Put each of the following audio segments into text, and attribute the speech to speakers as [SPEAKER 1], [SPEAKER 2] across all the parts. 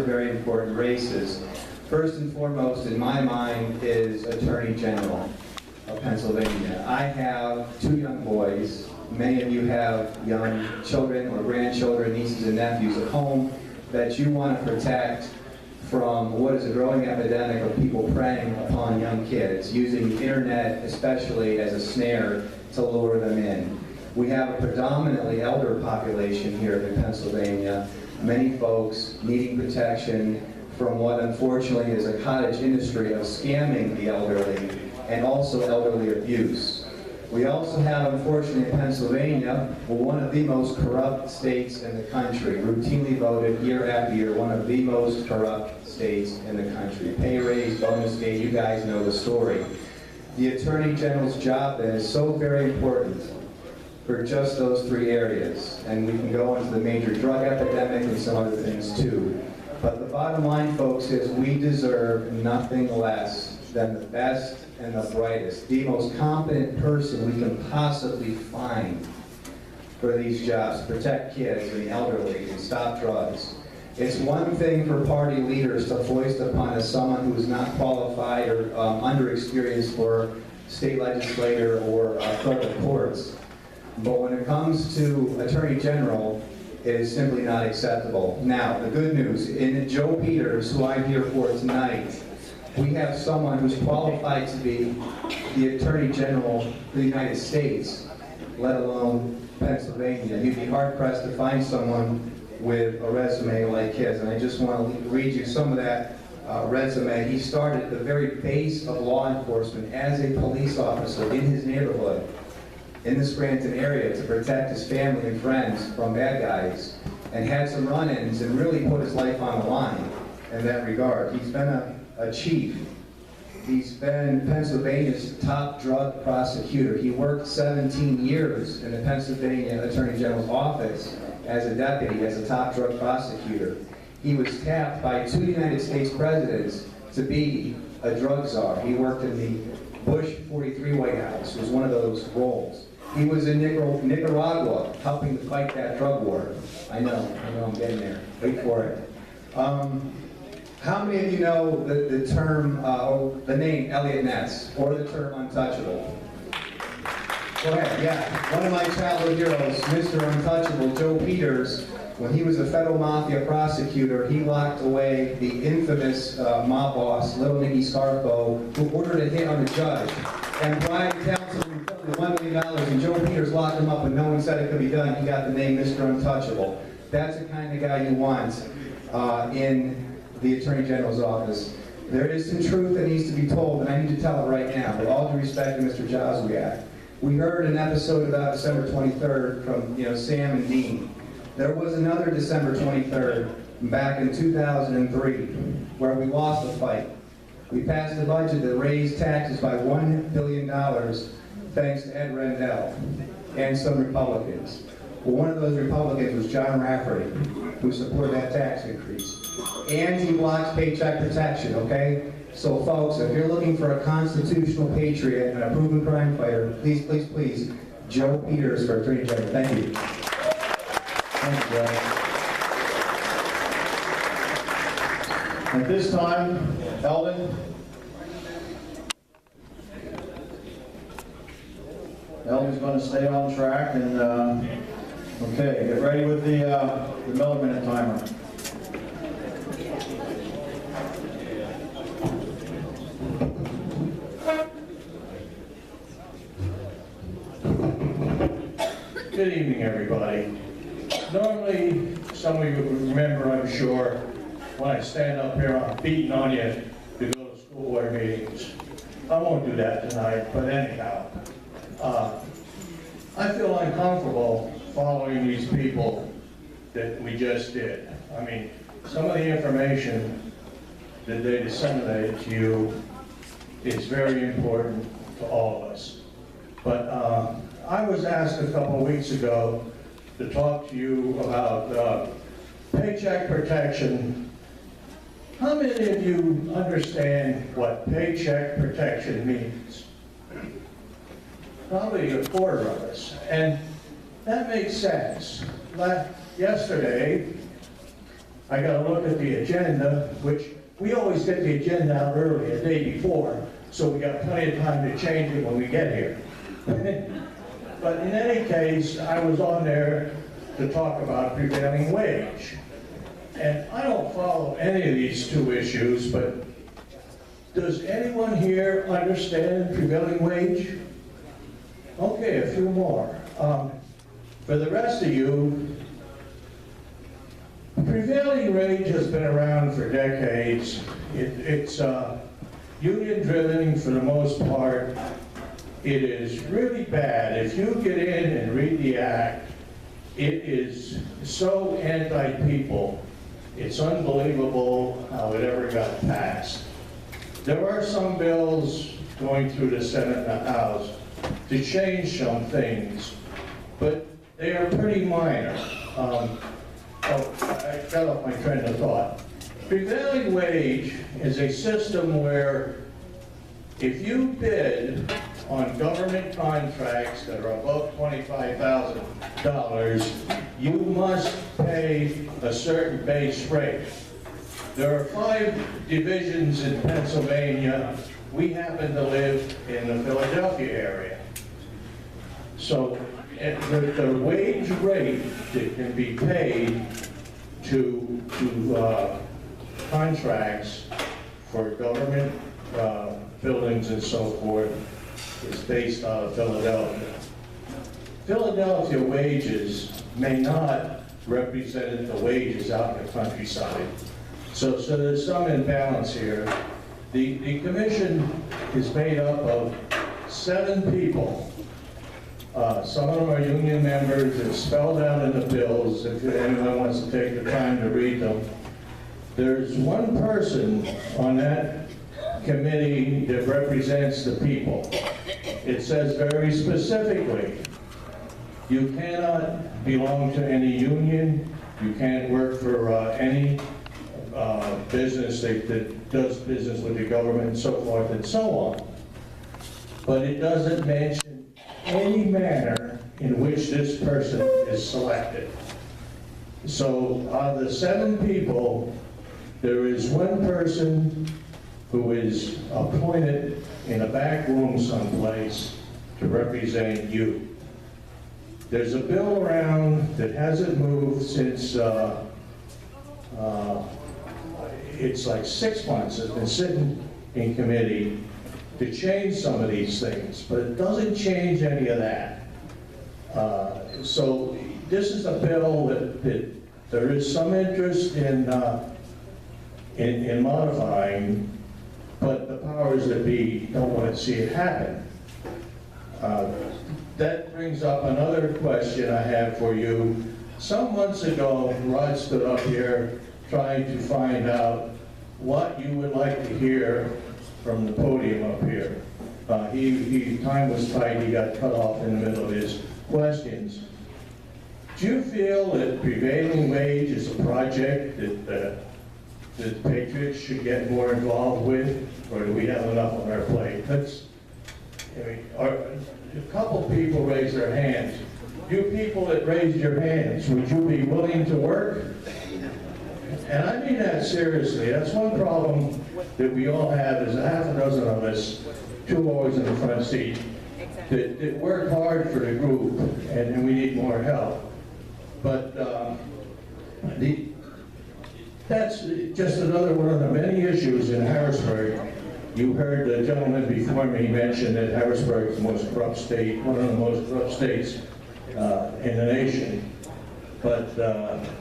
[SPEAKER 1] very important races. First and foremost, in my mind, is Attorney General of Pennsylvania. I have 2 young boys. Many of you have young children or grandchildren, nieces and nephews at home that you want to protect from what is a growing epidemic of people preying upon young kids, using the internet especially as a snare to lure them in. We have a predominantly elder population here in Pennsylvania, many folks needing protection from what unfortunately is a cottage industry of scamming the elderly and also elderly abuse. We also have, unfortunately, in Pennsylvania, one of the most corrupt states in the country, routinely voted year after year, one of the most corrupt states in the country. Pay raise, bonus gate, you guys know the story. The Attorney General's job is so very important for just those 3 areas. And we can go into the major drug epidemic and some other things too. But the bottom line, folks, is we deserve nothing less than the best and the brightest, the most competent person we can possibly find for these jobs, to protect kids and the elderly and stop drugs. It's one thing for party leaders to foist upon us someone who is not qualified or underexperienced for state legislator or federal courts. But when it comes to Attorney General, it is simply not acceptable. Now, the good news, in Joe Peters, who I'm here for tonight, we have someone who's qualified to be the Attorney General of the United States, let alone Pennsylvania. You'd be hard-pressed to find someone with a resume like his. And I just want to read you some of that resume. He started at the very base of law enforcement as a police officer in his neighborhood, in the Scranton area, to protect his family and friends from bad guys, and had some run-ins and really put his life on the line in that regard. He's been a chief. He's been Pennsylvania's top drug prosecutor. He worked 17 years in the Pennsylvania Attorney General's office as a deputy, as a top drug prosecutor. He was tapped by 2 United States presidents to be a drug czar. He worked in the Bush 43 White House. It was one of those roles. He was in Nicaragua helping to fight that drug war. I know, I'm getting there. Wait for it. How many of you know the term, or the name Elliot Ness, or the term untouchable? Go ahead, yeah. One of my childhood heroes, Mr. Untouchable, Joe Peters, when he was a federal mafia prosecutor, he locked away the infamous mob boss, Little Nicky Scarfo, who ordered a hit on a judge and bribed counsel with $1 million, and Joe Peters locked him up when no one said it could be done. He got the name Mr. Untouchable. That's the kind of guy you want in the Attorney General's office. There is some truth that needs to be told, and I need to tell it right now, with all due respect to Mr. Joswiak. We heard an episode about December 23rd from Sam and Dean. There was another December 23rd back in 2003 where we lost the fight. We passed a budget that raised taxes by $1 billion thanks to Ed Rendell and some Republicans. Well, one of those Republicans was John Rafferty, who supported that tax increase. And he blocks paycheck protection, okay? So folks, if you're looking for a constitutional patriot and a proven crime fighter, please, please, please, Joe Peters for Attorney General. Thank you.
[SPEAKER 2] Thank you, Joe. At this time, Eldon. Eldon's going to stay on track, and okay, get ready with the milliminute timer.
[SPEAKER 3] Good evening, everybody. Normally, some of you would remember, I'm sure, when I stand up here, I'm beating on you to go to school board meetings. I won't do that tonight, but anyhow, I feel uncomfortable following these people that we just did. I mean, some of the information that they disseminated to you is very important to all of us. But I was asked a couple of weeks ago to talk to you about paycheck protection. How many of you understand what paycheck protection means? Probably a quarter of us. And that makes sense. Yesterday, I gotta look at the agenda, which we always get the agenda out early, a day before, so we got plenty of time to change it when we get here. But in any case, I was on there to talk about prevailing wage. And I don't follow any of these two issues, but does anyone here understand prevailing wage? Okay, a few more. For the rest of you, prevailing wage has been around for decades. It's union-driven for the most part. It is really bad. If you get in and read the act, it is so anti-people. It's unbelievable how it ever got passed. There are some bills going through the Senate and the House to change some things, but they are pretty minor. I got off my train of thought. Prevailing wage is a system where if you bid on government contracts that are above $25,000, you must pay a certain base rate. There are 5 divisions in Pennsylvania. We happen to live in the Philadelphia area. So the wage rate that can be paid to contracts for government buildings and so forth is based out of Philadelphia. Philadelphia wages may not represent the wages out in the countryside. So there's some imbalance here. The commission is made up of 7 people. Some of them are union members. It's spelled out in the bills if anyone wants to take the time to read them. There's one person on that committee that represents the people. It says very specifically, you cannot belong to any union, you can't work for any business that does business with the government and so forth and so on. But it doesn't mention any manner in which this person is selected. So out of the 7 people, there is one person who is appointed in a back room someplace to represent you. There's a bill around that hasn't moved since, it's like 6 months. It's been sitting in committee to change some of these things, but it doesn't change any of that. So this is a bill that there is some interest in modifying, but the powers that be don't want to see it happen. That brings up another question I have for you. Some months ago, Rod stood up here trying to find out what you would like to hear from the podium up here. Time was tight, he got cut off in the middle of his questions. Do you feel that prevailing wage is a project that the Patriots should get more involved with, or do we have enough on our plate? A couple people raised their hands. You people that raised your hands, would you be willing to work? And I mean that seriously. That's one problem that we all have, is a half a dozen of us, 2 always in the front seat, that work hard for the group, and we need more help. But that's just another one of the many issues in Harrisburg. You heard the gentleman before me mention that Harrisburg is the most corrupt state, one of the most corrupt states in the nation. But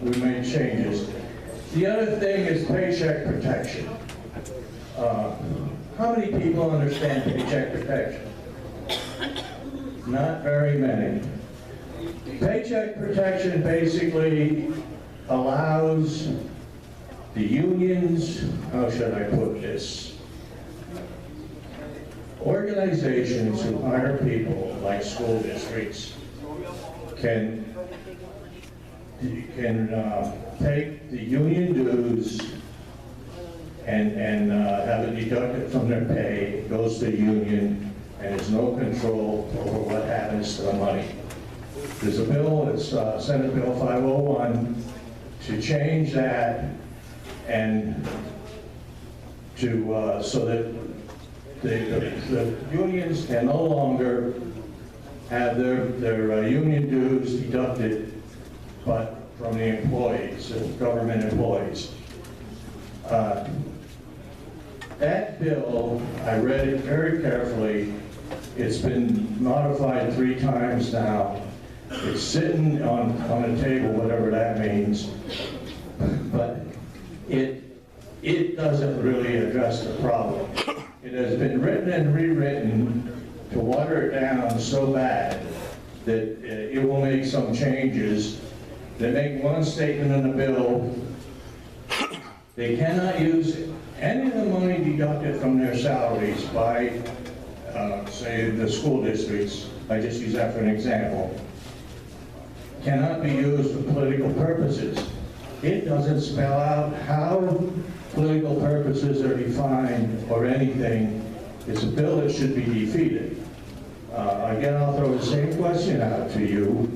[SPEAKER 3] we made changes. The other thing is paycheck protection. How many people understand paycheck protection? Not very many. Paycheck protection basically allows the unions, how should I put this? Organizations who hire people, like school districts, can take the union dues and have it deducted from their pay. It goes to the union, and there's no control over what happens to the money. There's a bill, it's Senate Bill 501, to change that and to, so that the unions can no longer have their union dues deducted, but from the employees, government employees. That bill, I read it very carefully. It's been modified 3 times now. It's sitting on a table, whatever that means. But it doesn't really address the problem. It has been written and rewritten to water it down so bad that it will make some changes. They make one statement in the bill. They cannot use any of the money deducted from their salaries by, say, the school districts. I just use that for an example. Cannot be used for political purposes. It doesn't spell out how political purposes are defined or anything. It's a bill that should be defeated. Again, I'll throw the same question out to you.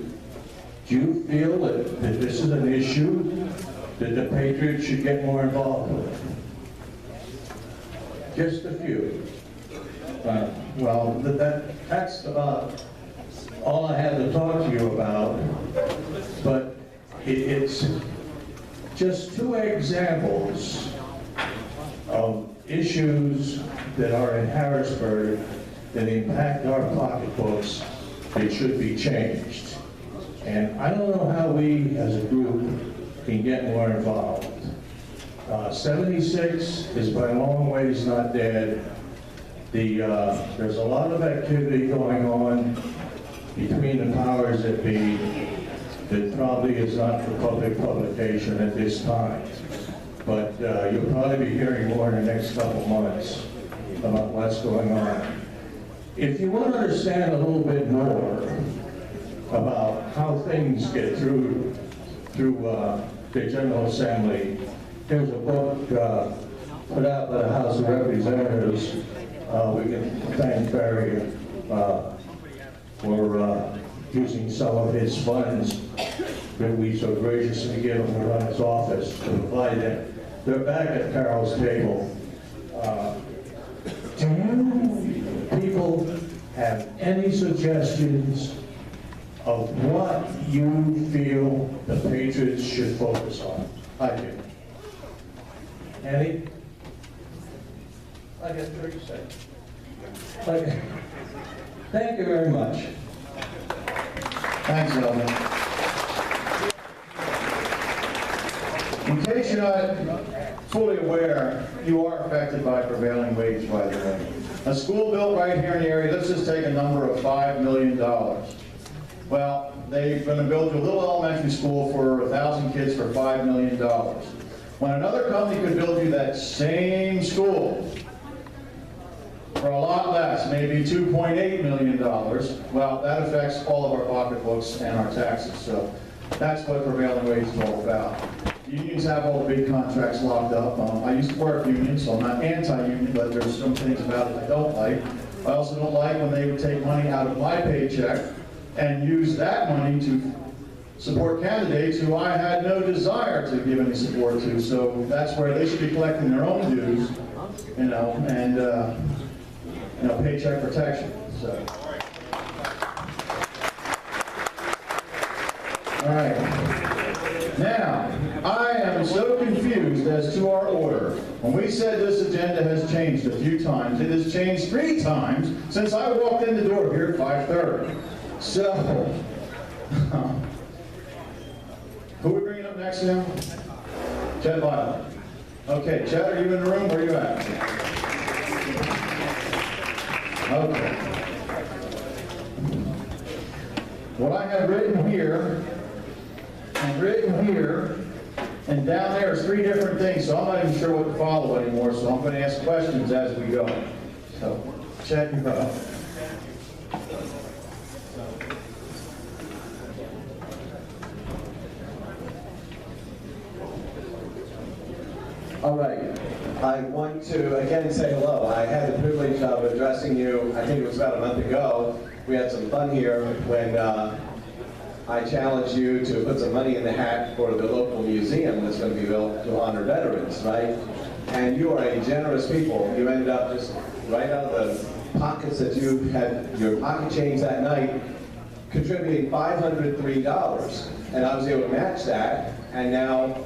[SPEAKER 3] Do you feel that this is an issue that the Patriots should get more involved with? Just a few. Well, that's about all I have to talk to you about, but it's just 2 examples of issues that are in Harrisburg that impact our pocketbooks that should be changed. And I don't know how we as a group can get more involved. 76 is by long ways not dead. There's a lot of activity going on between the powers that be that probably is not for public publication at this time. But you'll probably be hearing more in the next couple months about what's going on. If you want to understand a little bit more about how things get through the General Assembly, there's a book put out by the House of Representatives. We can thank Barry for using some of his funds that we so graciously give him to run his office to provide it. They're back at Carol's table. Do people have any suggestions of what you feel the Patriots should focus on? I do. Any? I got 30 seconds. Okay. Thank you very much.
[SPEAKER 2] Thanks, Eldon. In case you're not fully aware, you are affected by prevailing wage, by the way. A school built right here in the area, let's just take a number of $5 million. Well, they're going to build a little elementary school for 1,000 kids for $5 million. When another company could build you that same school for a lot less, maybe $2.8 million, well, that affects all of our pocketbooks and our taxes. So that's what prevailing wage is all about. Unions have all the big contracts locked up. I used to work unions, so I'm not anti-union, but there's some things about it I don't like. I also don't like when they would take money out of my paycheck and use that money to support candidates who I had no desire to give any support to. So that's where they should be collecting their own dues, and paycheck protection. So. All right. Now, I am so confused as to our order. When we said this agenda has changed a few times, it has changed 3 times since I walked in the door here at 5:30. So, who are we bringing up next now? Chad Biden. Okay, Chad, are you in the room? Where are you at? Okay. What I have written here, and down there is 3 different things, so I'm not even sure what to follow anymore, so I'm going to ask questions as we go. So, Chad, you're up.
[SPEAKER 4] All right. I want to again say hello. I had the privilege of addressing you, I think it was about a month ago. We had some fun here when I challenge you to put some money in the hat for the local museum that's going to be built to honor veterans, right? And you are a generous people. You ended up just right out of the pockets that you had, your pocket change that night, contributing $503. And I was able to match that, and now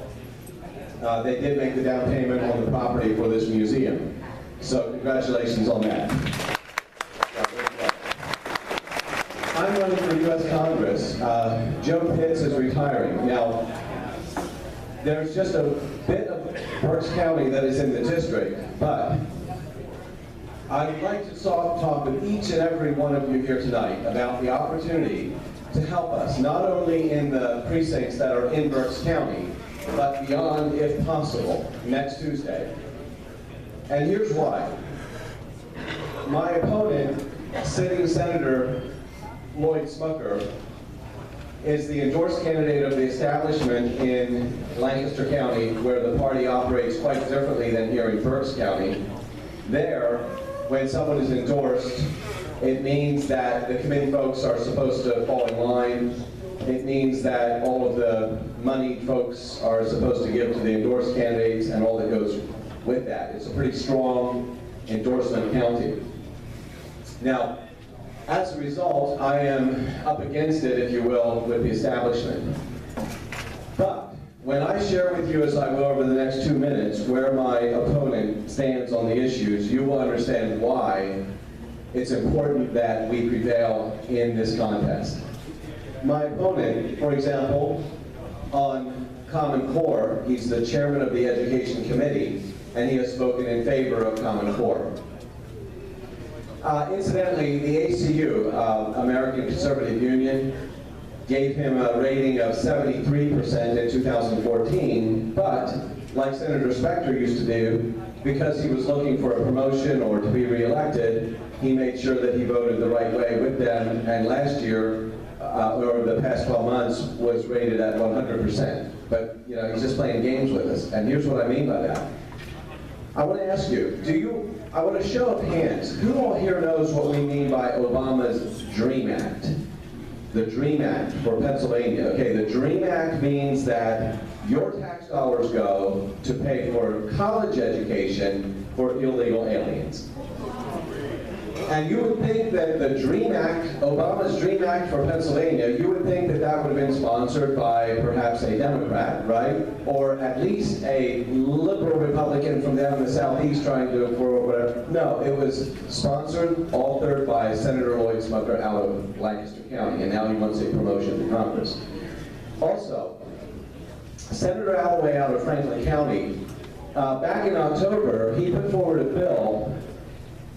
[SPEAKER 4] they did make the down payment on the property for this museum. So congratulations on that. I'm running for U.S. Congress. Joe Pitts is retiring. Now, there's just a bit of Berks County that is in the district, but I'd like to talk with each and every one of you here tonight about the opportunity to help us, not only in the precincts that are in Berks County, but beyond, if possible, next Tuesday. And here's why. My opponent, sitting Senator Lloyd Smucker, is the endorsed candidate of the establishment in Lancaster County, where the party operates quite differently than here in Berks County. There, when someone is endorsed, it means that the committee folks are supposed to fall in line. It means that all of the moneyed folks are supposed to give to the endorsed candidates and all that goes with that. It's a pretty strong endorsement county. Now, as a result, I am up against it, if you will, with the establishment. But when I share with you, as I will over the next 2 minutes, where my opponent stands on the issues, you will understand why it's important that we prevail in this contest. My opponent, for example, on Common Core, he's the chairman of the Education Committee, and he has spoken in favor of Common Core. Incidentally, the ACU, American Conservative Union, gave him a rating of 73% in 2014, but like Senator Specter used to do, because he was looking for a promotion or to be reelected, he made sure that he voted the right way with them, and last year, or the past 12 months, was rated at 100%. But, you know, he's just playing games with us, and here's what I mean by that. I want to ask you, I want a show of hands. Who all here knows what we mean by Obama's DREAM Act? The DREAM Act for Pennsylvania. Okay, the DREAM Act means that your tax dollars go to pay for college education for illegal aliens. And you would think that the DREAM Act, Obama's DREAM Act for Pennsylvania, you would think that that would have been sponsored by perhaps a Democrat, right? Or at least a liberal Republican from down in the southeast trying to, for whatever. No, it was sponsored, authored by Senator Lloyd Smucker out of Lancaster County, and now he wants a promotion to Congress. Also, Senator Alloway out of Franklin County, back in October, he put forward a bill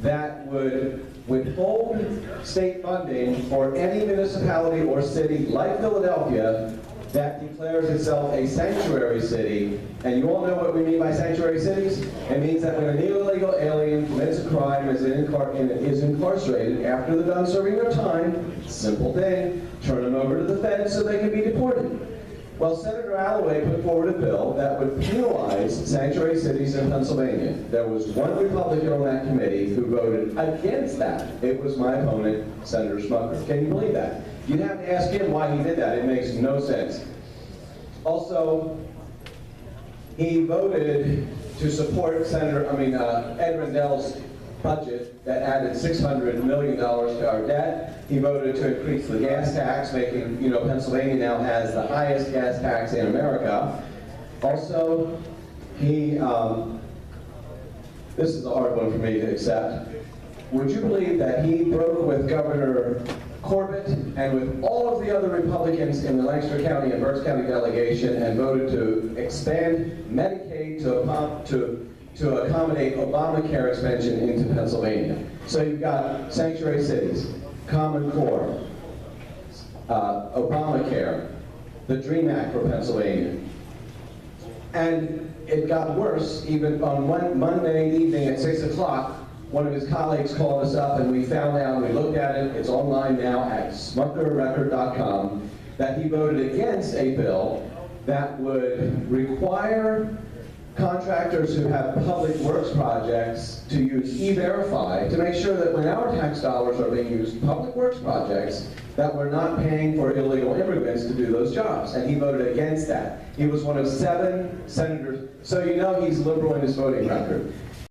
[SPEAKER 4] that would withhold state funding for any municipality or city like Philadelphia that declares itself a sanctuary city. And you all know what we mean by sanctuary cities? It means that when an illegal alien commits a crime and is incarcerated, after they're done serving their time, simple thing, turn them over to the feds so they can be deported. Well, Senator Alloway put forward a bill that would penalize sanctuary cities in Pennsylvania. There was one Republican on that committee who voted against that. It was my opponent, Senator Smucker. Can you believe that? You'd have to ask him why he did that. It makes no sense. Also, he voted to support Ed Rendell's budget that added $600 million to our debt. He voted to increase the gas tax, making, Pennsylvania now has the highest gas tax in America. Also, he, this is a hard one for me to accept. Would you believe that he broke with Governor Corbett and with all of the other Republicans in the Lancaster County and Berks County delegation and voted to expand Medicaid to accommodate Obamacare expansion into Pennsylvania? So you've got sanctuary cities, Common Core, Obamacare, the DREAM Act for Pennsylvania. And it got worse. Even on one Monday evening at 6 o'clock, one of his colleagues called us up and we found out, we looked at it, it's online now at smuckerrecord.com, that he voted against a bill that would require contractors who have public works projects to use E-Verify to make sure that when our tax dollars are being used in public works projects, that we're not paying for illegal immigrants to do those jobs. And he voted against that. He was one of 7 senators, so you know he's liberal in his voting record.